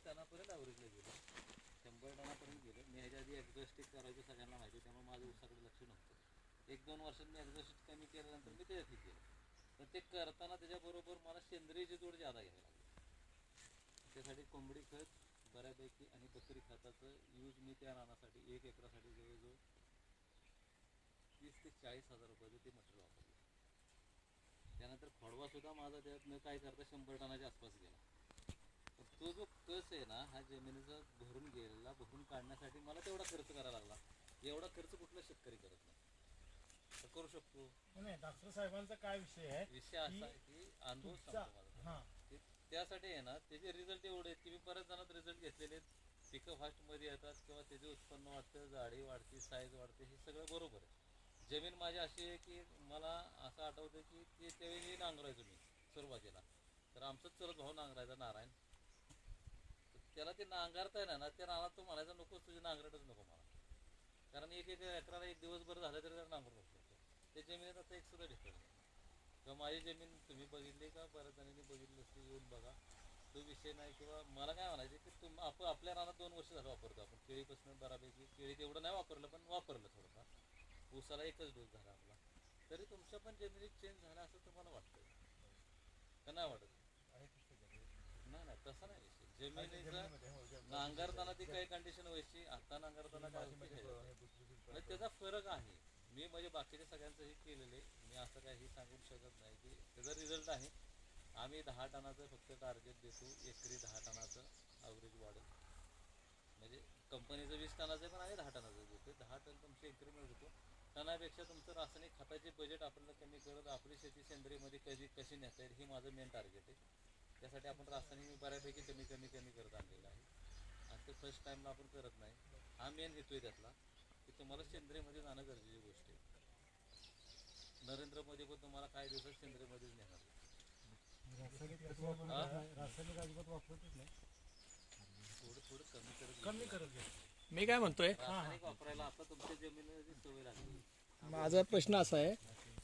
टनापर्यंत ॲव्हरेजला गेलो, 100 टनापर्यंत गेलो. मी ह्याच्या आधी एक्झॉस्टिक करायचं सगळ्यांना माहिती, त्यामुळे माझं ऊसाकडे लक्ष नव्हतं. 1-2 वर्षात मी एक्झॉस्टिक कमी केल्यानंतर मी त्याच्यात केलं. पण ते करताना त्याच्याबरोबर मला सेंद्रियची जोड जादा घ्यावी लागली. त्यासाठी कोंबडी खत बऱ्यापैकी आणि बकरी खताचं यूज मी त्या रानासाठी 1 एकरासाठी जवळजवळ 30,000 ते 40,000 रुपयाचं ते मटेरियल वापरलं. त्यानंतर खोडवासुद्धा माझा त्यात न काय करता 100 टनाच्या आसपास गेला. पण तो जो कस आहे ना, हा जमिनीचा भरून गेलेला, भरून काढण्यासाठी मला तेवढा खर्च करायला लागला. एवढा खर्च कुठला शेतकरी करत नाही. तर करू शकतो. नाही, डॉक्टर साहेबांचा काय विषय आहे, विषय असा आहे की अनुभव सांगतो माझा. त्यासाठी आहे ना, त्याचे रिझल्ट एवढे आहेत की मी बऱ्याच जणात रिझल्ट घेतलेले आहेत. पिकं फास्टमध्ये येतात किंवा त्याचे उत्पन्न वाढतं, जाडी वाढते, साईज वाढते, हे सगळं बरोबर आहे. जमीन माझी अशी आहे की मला असं आठवतं की ते त्यावेळी नांगरायचो मी सुरुवातीला. तर आमचाच चलत भाऊ नांगरायचा नारायण. तर त्याला ते नांगरता येणार ना, त्या रानात तो म्हणायचा नको, तुझी नांगरटच नको मला. कारण एक एकराला 1 दिवसभर झालं तरी त्याला नांगरू नको. त्या जमिनीत आता एक सुद्धा ढेकळ नाही. किंवा माझी जमीन तुम्ही बघितली का, बऱ्याच जणांनी बघितली असली, येऊन बघा, तो विषय नाही. किंवा मला काय म्हणायचं की आपण आपल्या रानात 2 वर्ष झालं वापरतो आपण केळीपासून बऱ्यापैकी. केळी तेवढं नाही वापरलं, पण वापरलं थोडंफार. ऊसाला 1च डोस झाला आपला. तरी तुमच्या पण जमिनीत चेंज झाला असं तुम्हाला वाटतं का नाही वाटत? नाही, तसं नाही विषय. जमिनीचं नांगरताना ती काही कंडिशन व्हायची, आता नांगरताना काय होती, त्याचा फरक आहे. मी म्हणजे बाकीच्या सगळ्यांचं हे केलेलं आहे. मी असं काही सांगू शकत नाही की त्याचा रिझल्ट आहे. आम्ही 10 टनाचं फक्त टार्गेट देतो, एकरी 10 टनाचं ॲव्हरेज वाढेल. म्हणजे कंपनीचं 20 टनाचं पण आम्ही 10 टनाचं देतो. 10 टन तुमची इन्क्रीमेंट होतो. टनापेक्षा तुमचं रासायनिक खताचे बजेट आपल्याला कमी करत आपली शेती सेंद्रियमध्ये कशी नेता येईल हे माझं मेन टार्गेट आहे. त्यासाठी आपण रासायनिक बऱ्यापैकी कमी करत आणलेलं आहे. आणि ते फर्स्ट टाईमला आपण करत नाही. हा मेन हेतू आहे त्यातला की तुम्हाला सेंद्रियमध्ये जाणं गरजेची गोष्ट आहे. नरेंद्र मोदी पण तुम्हाला काही दिवसात सेंद्रियमध्येच नेणार. रासायनिक अजिबात वापरतच नाही, थोडं कमी करत मी काय म्हणतोय, रासायनिक वापरायला आता तुमच्या जमिनीची सवय लागली. माझा प्रश्न असा आहे,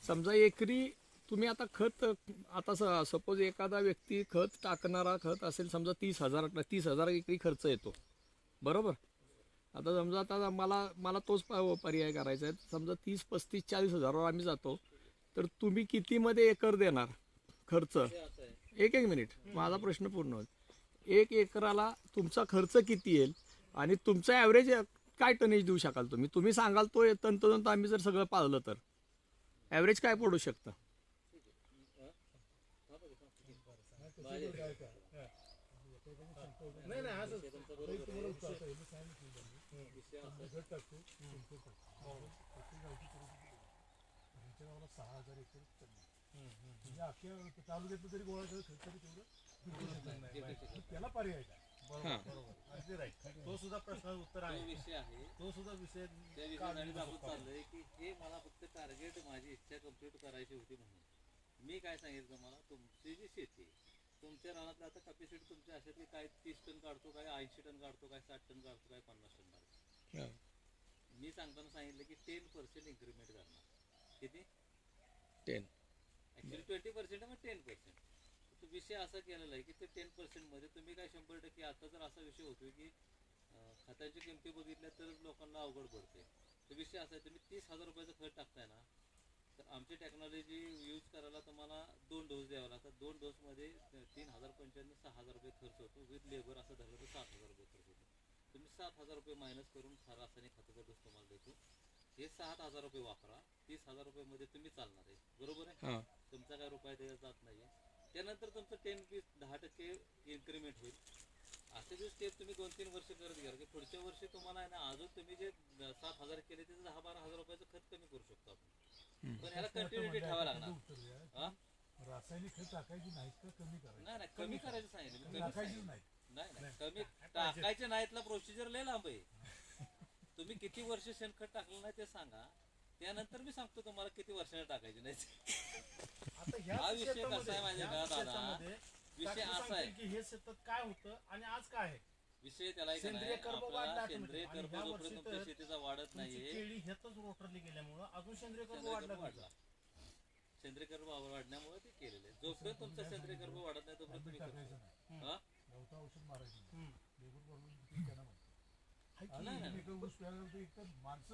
समजा एकरी तुम्ही आता खत, आता सपोज एखादा व्यक्ती खत टाकणारा खत असेल, समजा 30,000 एकरी खर्च येतो, बरोबर. आता समजा आता मला तोच पर्याय करायचा आहे. समजा 30, 35, 40 हजारावर आम्ही जातो, तर तुम्ही कितीमध्ये एकर देणार खर्च? एक मिनिट, माझा प्रश्न पूर्ण होईल. 1 एकराला तुमचा खर्च किती येईल आणि तुमचा ॲव्हरेज काय टनेज देऊ शकाल तुम्ही सांगाल तो तंतोतंत आम्ही जर सगळं पाळलं तर ॲव्हरेज काय पडू शकतं? नाही असं तालुक्यात तरी गोळा त्याला पर्याय काय? तो सुद्धा प्रश्नाचं उत्तर आहे. विषय आहे, तो सुद्धा विषय त्या विषयासाठी आपण चाललंय की हे मला फक्त टार्गेट, माझी इच्छा कम्प्लीट करायची होती. म्हणून मी काय सांगितलं, मला तुमची जी शेती, तुमच्या रानातलं आता कॅपॅसिटी तुमच्या असेल की काय 30 टन काढतो, काय 80 टन काढतो, काय 60 टन काढतो, काय 50 टन काढतो. मी सांगताना सांगितलं की 10% इन्क्रीमेंट करणार. किती? 10. ॲक्च्युली 20% मग 10%. तो विषय असा केलेला आहे की ते 10% मध्ये तुम्ही काय 100%. आता जर असा विषय होतोय की खताच्या किमती बघितल्या तरच लोकांना अवघड पडते. तो विषय असा आहे, तुम्ही 30,000 रुपयाचं खत टाकताय ना, तर आमची टेक्नॉलॉजी यूज करायला तुम्हाला 2 डोस द्यावा लागतात. 2 डोसमध्ये 3,095 6,000 रुपये खर्च होतो. विथ लेबर असं धरलं तर 7,000 रुपये खर्च होतो. तुम्ही 7,000 रुपये मायनस करून रासायनिक खताचा डोस तुम्हाला देतो. हे 7,000 रुपये वापरा. 30,000 रुपये तुम्ही चालणार आहे, बरोबर आहे. तुमचा काय रुपया त्याच्यात जात नाहीये. त्यानंतर तुमचं 10% इन्क्रीमेंट होईल. असे जो स्टेप तुम्ही 2-3 वर्ष करत घ्या की पुढच्या वर्षी तुम्हाला आहे ना, अजून तुम्ही जे 7,000 केले त्याचं 10-12,000 रुपयाचं खत कमी करू शकतो आपण. पण ह्याला कंटिन्युटी ठेवावं लागणार. रासायनिक खत टाकायची नाही का कमी करायची? नाही, कमी करायचं सांगितलं. टाकायचीच नाही. नाही, कमी टाकायचे नाहीतला प्रोसिजर लय लांब आहे. तुम्ही किती वर्ष शेणखत टाकलं नाही ते सांगा, त्यानंतर मी सांगतो तुम्हाला किती वर्षाने टाकायचे नाही. हा विषय कसा आहे माझ्या का दादा, विषय असा आहे की हे सतत काय होतं आणि आज काय आहे विषय. त्याला सेंद्रिय कर्ब जोपर्यंत तुमच्या शेतीचा वाढत नाहीये, केळी ह्यातच रोटरली गेल्यामुळे अजून सेंद्रिय कर्ब वाढला. सेंद्रिय कर्ब वाढण्यामुळे ते केलेले. जोपर्यंत तुमचा सेंद्रिय कर्ब वाढत नाही तोपर्यंत तुम्ही औषध मारायचं ऊस व्यायला होतं, एक तर माणसं